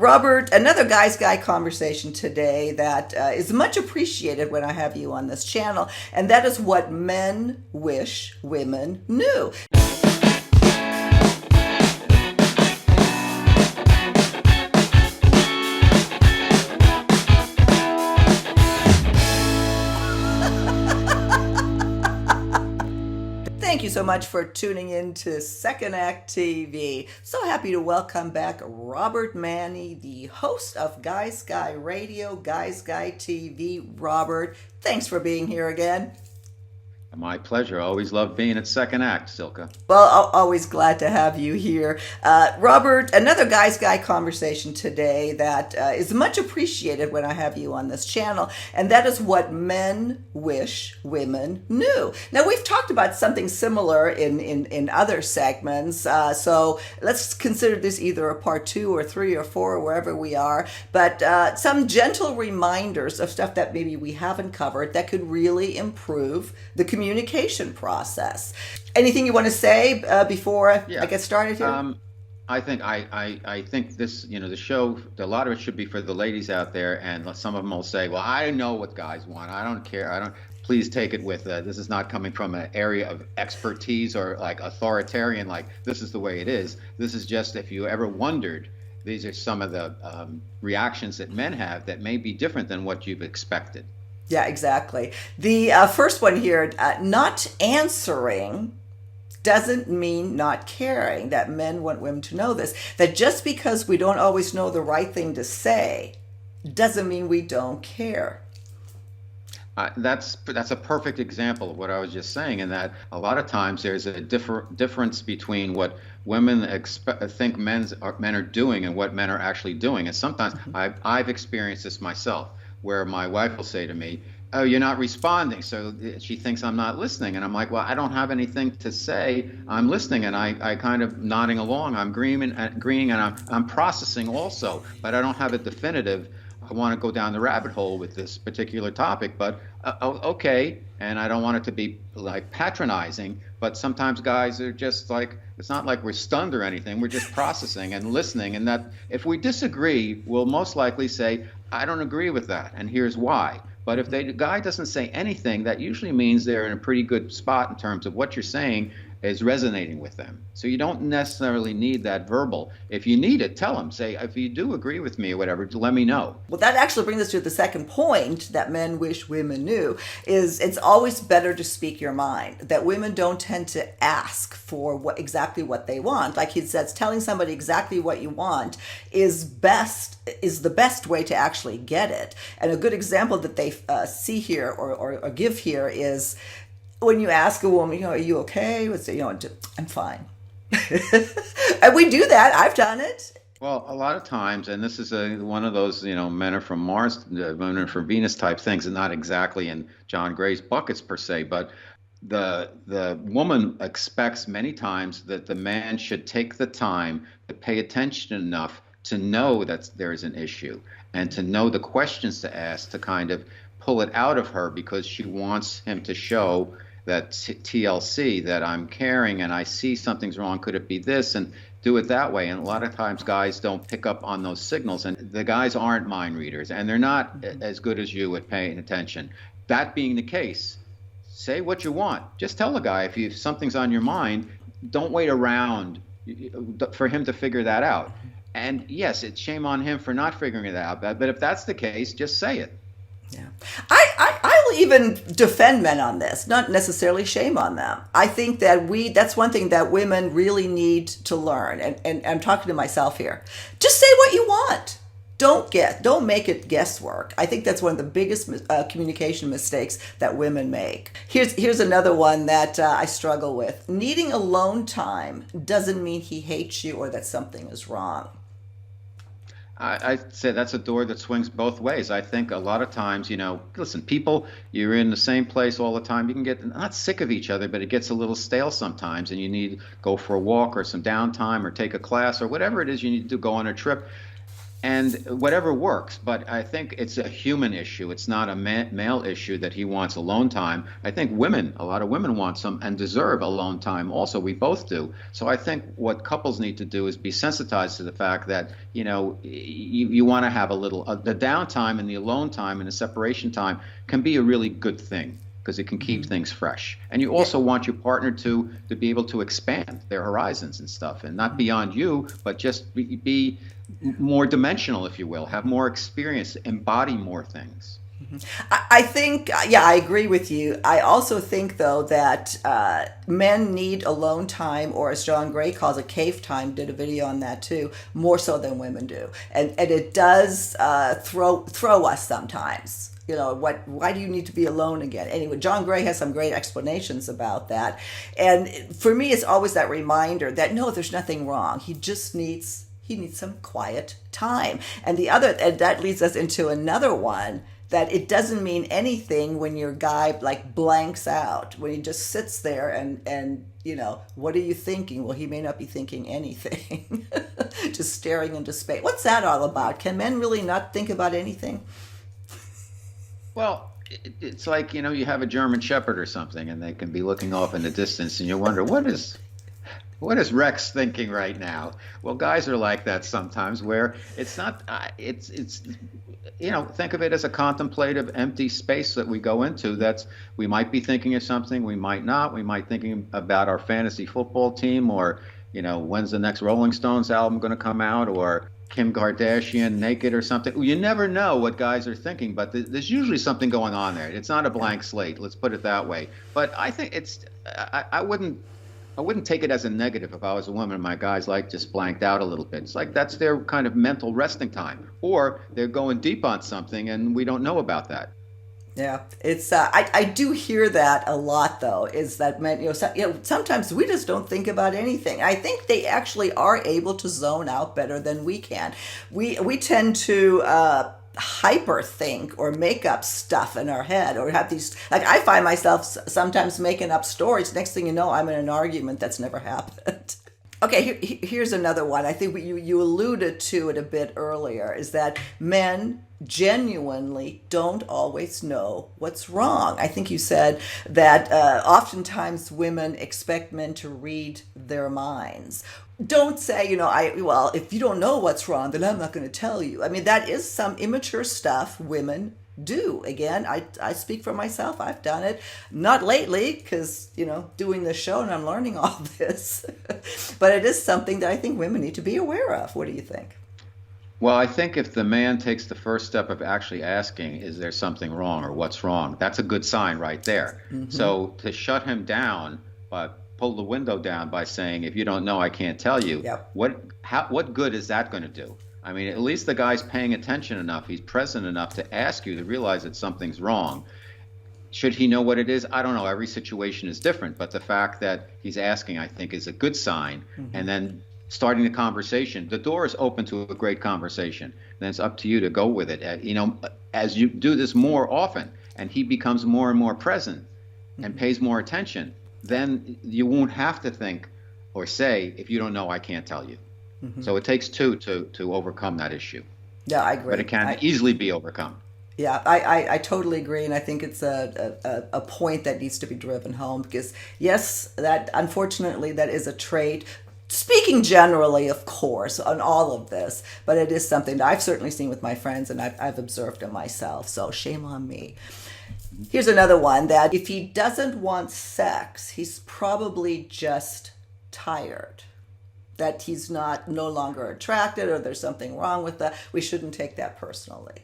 Robert, another Guy's Guy conversation today that is much appreciated when I have you on this channel, and that is what men wish women knew. Thank you so much for tuning in to Second Act TV. So happy to welcome back Robert Manni, the host of Guy's Guy Radio, Guy's Guy TV. Robert, thanks for being here again. My pleasure. I always love being at Second Act, Silka. Well, always glad to have you here. Robert, another Guy's Guy conversation today that is much appreciated when I have you on this channel, and that is what men wish women knew. Now, we've talked about something similar in other segments, so let's consider this either a part 2 or 3 or 4 or wherever we are, but some gentle reminders of stuff that maybe we haven't covered that could really improve the communication process. Anything you want to say before I get started here? I think this, the show, a lot of it should be for the ladies out there, and some of them will say, well, I know what guys want. I don't care. Please take it with, this is not coming from an area of expertise or like authoritarian, like this is the way it is. This is just, if you ever wondered, these are some of the reactions that men have that may be different than what you've expected. Yeah, exactly. The first one here, not answering doesn't mean not caring. That men want women to know this. That just because we don't always know the right thing to say doesn't mean we don't care. That's a perfect example of what I was just saying, in that a lot of times there's a difference between what women think men are doing and what men are actually doing. And sometimes I've experienced this myself, where my wife will say to me, oh, you're not responding. So she thinks I'm not listening. And I'm like, well, I don't have anything to say. I'm listening. And I kind of nodding along. I'm agreeing and I'm processing also. But I don't have a definitive, I want to go down the rabbit hole with this particular topic. But okay. And I don't want it to be like patronizing. But sometimes guys are just like, it's not like we're stunned or anything. We're just processing and listening. And that if we disagree, we'll most likely say, I don't agree with that, and here's why. But if the guy doesn't say anything, that usually means they're in a pretty good spot in terms of what you're saying is resonating with them. So you don't necessarily need that verbal. If you need it, tell them. Say, if you do agree with me or whatever, let me know. Well, that actually brings us to the second point that men wish women knew, is it's always better to speak your mind. That women don't tend to ask for exactly what they want. Like he says, telling somebody exactly what you want is the best way to actually get it. And a good example that they see here or give here is, when you ask a woman, are you okay? Would say, I'm fine. And we do that. I've done it. Well, a lot of times, and this is one of those, men are from Mars, women are from Venus type things, and not exactly in John Gray's buckets per se, but the woman expects many times that the man should take the time to pay attention enough to know that there's an issue and to know the questions to ask to kind of pull it out of her, because she wants him to show that TLC, that I'm caring and I see something's wrong. Could it be this? And do it that way. And a lot of times guys don't pick up on those signals, and the guys aren't mind readers, and they're not as good as you at paying attention. That being the case, say what you want. Just tell the guy if something's on your mind. Don't wait around for him to figure that out. And yes, it's shame on him for not figuring it out. But if that's the case, just say it. Yeah, I will even defend men on this, not necessarily shame on them. I think that that's one thing that women really need to learn. And I'm talking to myself here. Just say what you want. Don't make it guesswork. I think that's one of the biggest communication mistakes that women make. Here's another one that I struggle with. Needing alone time doesn't mean he hates you or that something is wrong. I'd say that's a door that swings both ways. I think a lot of times, listen, people, you're in the same place all the time. You can get not sick of each other, but it gets a little stale sometimes, and you need to go for a walk or some downtime or take a class or whatever it is you need to do, go on a trip. and whatever works. But I think it's a human issue. It's not a male issue that he wants alone time. I think women, a lot of women want some and deserve alone time also. We both do. So I think what couples need to do is be sensitized to the fact that, you want to have a little, the downtime and the alone time and the separation time can be a really good thing because it can keep things fresh. And you also want your partner to be able to expand their horizons and stuff, and not beyond you, but just be more dimensional, if you will, have more experience, embody more things. I think, yeah, I agree with you. I also think, though, that men need alone time, or as John Gray calls it, cave time. Did a video on that too, more so than women do, and it does throw us sometimes. Why do you need to be alone again? Anyway, John Gray has some great explanations about that, and for me, it's always that reminder that no, there's nothing wrong. He needs some quiet time, and that leads us into another one, that it doesn't mean anything when your guy like blanks out, when he just sits there and what are you thinking? Well, he may not be thinking anything, just staring into space. What's that all about? Can men really not think about anything? Well, it's like, you have a German Shepherd or something, and they can be looking off in the distance, and you wonder, what is Rex thinking right now? Well, guys are like that sometimes, where it's not, think of it as a contemplative, empty space that we go into. We might be thinking of something, we might not. We might thinking about our fantasy football team, or, when's the next Rolling Stones album going to come out, or Kim Kardashian naked or something. You never know what guys are thinking, but there's usually something going on there. It's not a blank slate. Let's put it that way. But I think I wouldn't take it as a negative if I was a woman and my guys just blanked out a little bit. It's like that's their kind of mental resting time, or they're going deep on something and we don't know about that. Yeah, it's I do hear that a lot, though, is that men, sometimes we just don't think about anything. I think they actually are able to zone out better than we can. We tend to hyper think or make up stuff in our head, or have these, like, I find myself sometimes making up stories. Next thing you know, I'm in an argument that's never happened. Okay, here's another one. I think you alluded to it a bit earlier, is that men genuinely don't always know what's wrong. I think you said that oftentimes women expect men to read their minds. Don't say, well, if you don't know what's wrong, then I'm not going to tell you. I mean, that is some immature stuff women do. Again, I speak for myself. I've done it. Not lately, because, doing this show and I'm learning all this. But it is something that I think women need to be aware of. What do you think? Well, I think if the man takes the first step of actually asking, is there something wrong or what's wrong? That's a good sign right there. Mm-hmm. So to shut him down, pull the window down by saying, if you don't know, I can't tell you. Yep. What good is that going to do? I mean, at least the guy's paying attention enough. He's present enough to ask you to realize that something's wrong. Should he know what it is? I don't know. Every situation is different. But the fact that he's asking, I think, is a good sign. Mm-hmm. And then starting the conversation, the door is open to a great conversation. Then it's up to you to go with it. As you do this more often and he becomes more and more present and pays more attention, then you won't have to think or say, if you don't know, I can't tell you. Mm-hmm. So it takes two to overcome that issue. Yeah, I agree. But it can easily be overcome. Yeah, I totally agree, and I think it's a point that needs to be driven home, because yes, that unfortunately that is a trait. Speaking generally, of course, on all of this, but it is something that I've certainly seen with my friends, and I've observed it myself. So shame on me. Here's another one, that if he doesn't want sex, he's probably just tired. That he's no longer attracted, or there's something wrong with that. We shouldn't take that personally.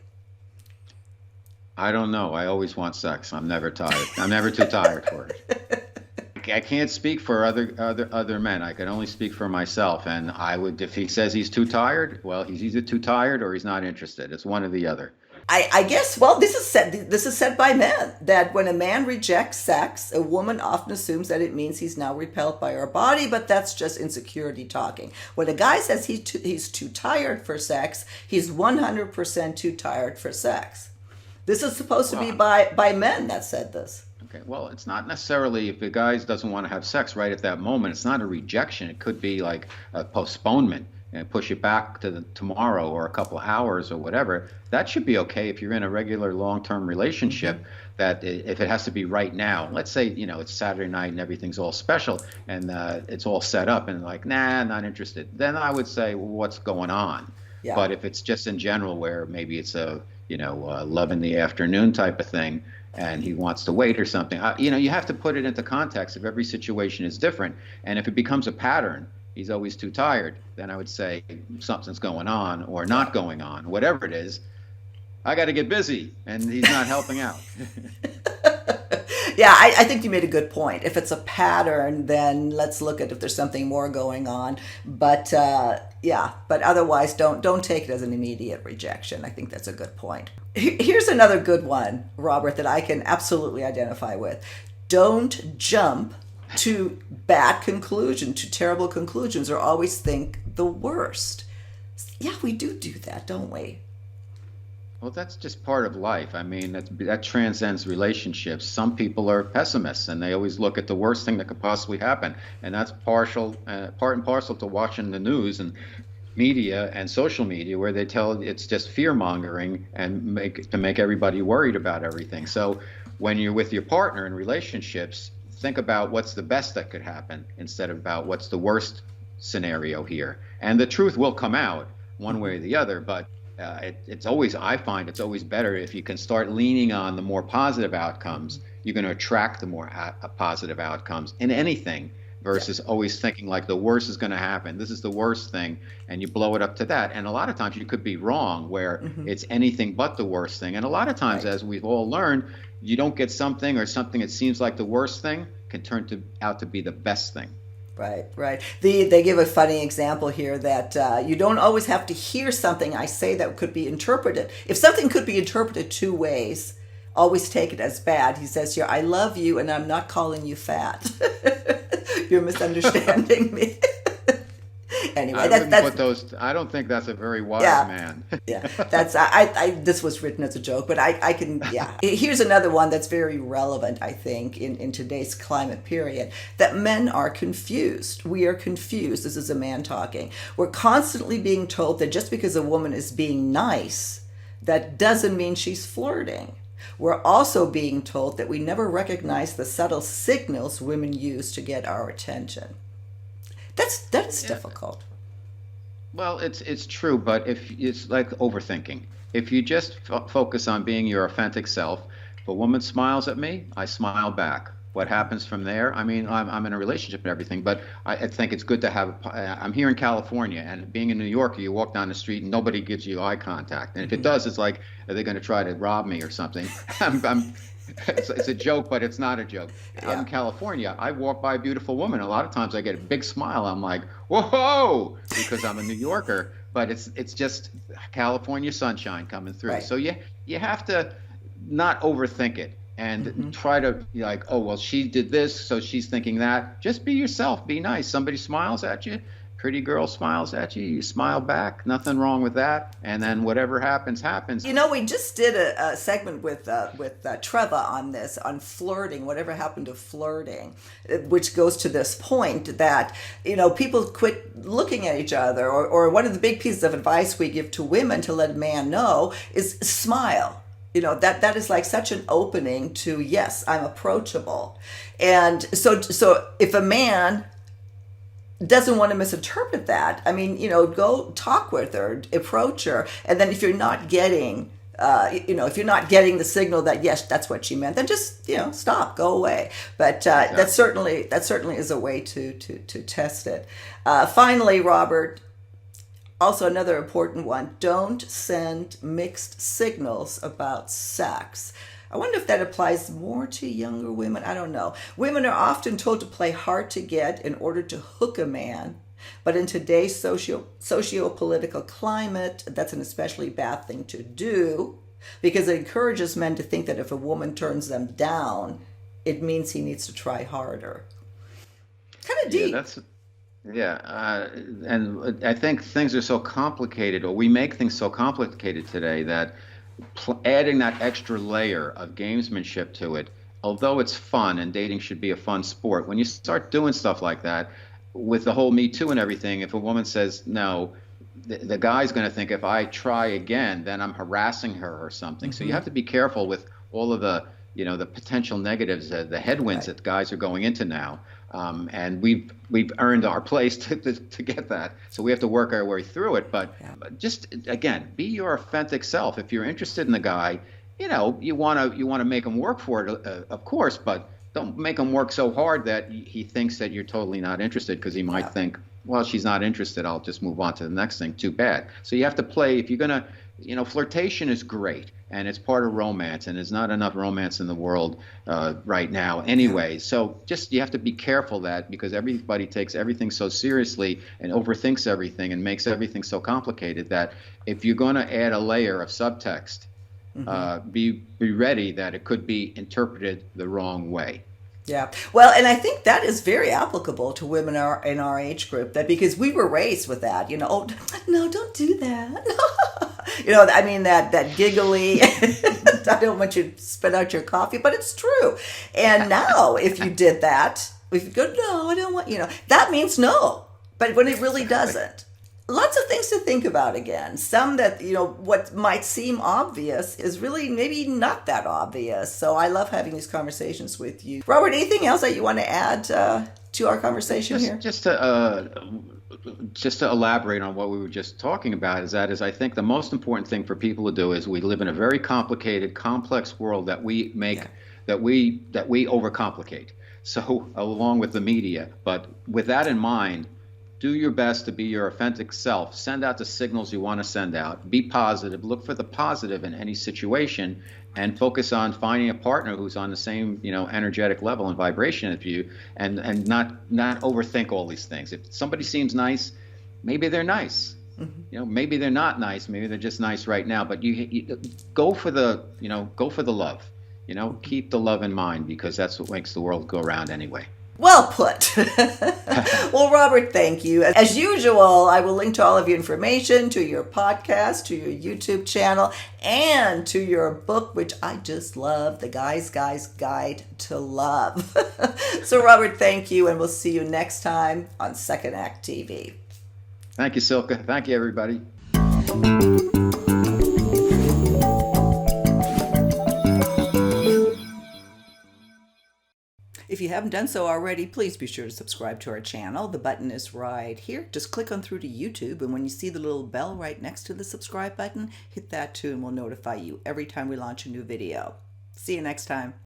I don't know. I always want sex. I'm never tired. I'm never too tired for it. I can't speak for other men. I can only speak for myself. And if he says he's too tired, well, he's either too tired or he's not interested. It's one or the other. I guess, well, this is said by men, that when a man rejects sex, a woman often assumes that it means he's now repelled by her body, but that's just insecurity talking. When a guy says he's too tired for sex, he's 100% too tired for sex. This is supposed to be by men that said this. Okay, well, it's not necessarily, if a guy doesn't want to have sex right at that moment, it's not a rejection. It could be like a postponement. and push it back to tomorrow or a couple hours or whatever, that should be okay if you're in a regular long-term Hmm. relationship. That if it has to be right now, let's say, it's Saturday night and everything's all special and it's all set up and like, nah, not interested, then I would say, well, what's going on? Yeah. But if it's just in general, where maybe it's love in the afternoon type of thing, and he wants to wait or something, you have to put it into context. If every situation is different, and if it becomes a pattern, he's always too tired, then I would say something's going on or Yeah. not going on, whatever it is. I got to get busy, and he's not helping out. Yeah, I think you made a good point. If it's a pattern, then let's look at if there's something more going on. But yeah, but otherwise, don't take it as an immediate rejection. I think that's a good point. Here's another good one, Robert, that I can absolutely identify with. Don't jump to bad conclusion, to terrible conclusions, or always think the worst. Yeah, we do that, don't we? Well, that's just part of life. I mean, that transcends relationships. Some people are pessimists, and they always look at the worst thing that could possibly happen, and that's part and parcel to watching the news and media and social media, where they tell it's just fear mongering and make everybody worried about everything. So, when you're with your partner in relationships, think about what's the best that could happen instead of about what's the worst scenario here. And the truth will come out one way or the other, but I find it's always better if you can start leaning on the more positive outcomes. You're going to attract the more positive outcomes in anything Yeah. versus always thinking like the worst is going to happen. This is the worst thing, and you blow it up to that. And a lot of times you could be wrong where Hmm. it's anything but the worst thing. And a lot of times, Right. as we've all learned, you don't get something, or something that seems like the worst thing can out to be the best thing. Right, right. They give a funny example here that you don't always have to hear something I say that could be interpreted. If something could be interpreted two ways, always take it as bad. He says here, I love you and I'm not calling you fat. You're misunderstanding me. Anyway, I wouldn't that's put those. I don't think that's a very wise yeah. man. Yeah, that's this was written as a joke, but I can, yeah. Here's another one that's very relevant, I think, in today's climate period, that men are confused. We are confused. This is a man talking. We're constantly being told that just because a woman is being nice, that doesn't mean she's flirting. We're also being told that we never recognize the subtle signals women use to get our attention. That's Yeah. difficult. Well, it's true, but if it's like overthinking. If you just focus on being your authentic self, if a woman smiles at me, I smile back. What happens from there? I mean, I'm in a relationship and everything, but I think it's good to have. I'm here in California, and being a New Yorker, you walk down the street and nobody gives you eye contact. And if it Hmm. does, it's like, are they going to try to rob me or something? It's a joke, but it's not a joke. Out in Yeah. California, I walk by a beautiful woman. A lot of times I get a big smile. I'm like, whoa, because I'm a New Yorker, but it's just California sunshine coming through. Right. So you have to not overthink it Hmm. and try to be like, oh, well, she did this, so she's thinking that. Just be yourself. Be nice. Somebody smiles at you. Pretty girl smiles at you. You smile back. Nothing wrong with that. And then whatever happens, happens. You know, we just did a segment with Treva on this, on flirting, whatever happened to flirting, which goes to this point that, people quit looking at each other. Or one of the big pieces of advice we give to women to let a man know is smile. That is like such an opening to, yes, I'm approachable. And so if a man doesn't want to misinterpret that, I mean, go talk with her, approach her, and then if you're not getting, if you're not getting the signal that yes, that's what she meant, then just stop, go away. But Exactly. that certainly is a way to test it. Finally, Robert, also another important one: don't send mixed signals about sex. I wonder if that applies more to younger women. I don't know. Women are often told to play hard to get in order to hook a man. But in today's socio-political climate, that's an especially bad thing to do because it encourages men to think that if a woman turns them down, it means he needs to try harder. Kind of Yeah, deep. that's Yeah, and I think things are so complicated, or we make things so complicated today that adding that extra layer of gamesmanship to it, although it's fun and dating should be a fun sport, when you start doing stuff like that, with the whole Me Too and everything, if a woman says no, the guy's going to think if I try again, then I'm harassing her or something. So you Mm-hmm. have to be careful with all of the, the potential negatives, the headwinds Right. that guys are going into now. And we've earned our place to get that. So we have to work our way through it. But Yeah. just again, be your authentic self. If you're interested in the guy, you want to make him work for it, of course, but don't make him work so hard that he thinks that you're totally not interested, because he might Yeah. think, well, she's not interested, I'll just move on to the next thing. Too bad. So you have to play. If you're gonna, flirtation is great and it's part of romance, and there's not enough romance in the world right now Yeah. anyway. So just you have to be careful that, because everybody takes everything so seriously and overthinks everything and makes everything so complicated, that if you're going to add a layer of subtext, Mm-hmm. be ready that it could be interpreted the wrong way. Yeah. Well, and I think that is very applicable to women in our age group, that because we were raised with that, oh, no, don't do that. I mean, that giggly, I don't want you to spit out your coffee, but it's true. And now if you did that, if you go, no, I don't want, that means no. But when it really Exactly. doesn't. Lots of things to think about again. Some that, what might seem obvious is really maybe not that obvious. So I love having these conversations with you. Robert, anything else that you want to add to our conversation Just here? just to elaborate on what we were just talking about, is I think the most important thing for people to do is, we live in a very complicated, complex world that we make Yeah. that we overcomplicate. So along with the media, but with that in mind, do your best to be your authentic self. Send out the signals you want to send out. Be positive. Look for the positive in any situation, and focus on finding a partner who's on the same, energetic level and vibration as you, and not overthink all these things. If somebody seems nice, maybe they're nice. Maybe they're not nice. Maybe they're just nice right now. But you go for the love. Keep the love in mind, because that's what makes the world go around anyway. Well put. Well, Robert, thank you. As usual, I will link to all of your information, to your podcast, to your YouTube channel, and to your book, which I just love, The Guy's Guide to Love. So, Robert, thank you, and we'll see you next time on Second Act TV. Thank you, Silka. Thank you, everybody. If you haven't done so already, please be sure to subscribe to our channel. The button is right here. Just click on through to YouTube, and when you see the little bell right next to the subscribe button, hit that too, and we'll notify you every time we launch a new video. See you next time.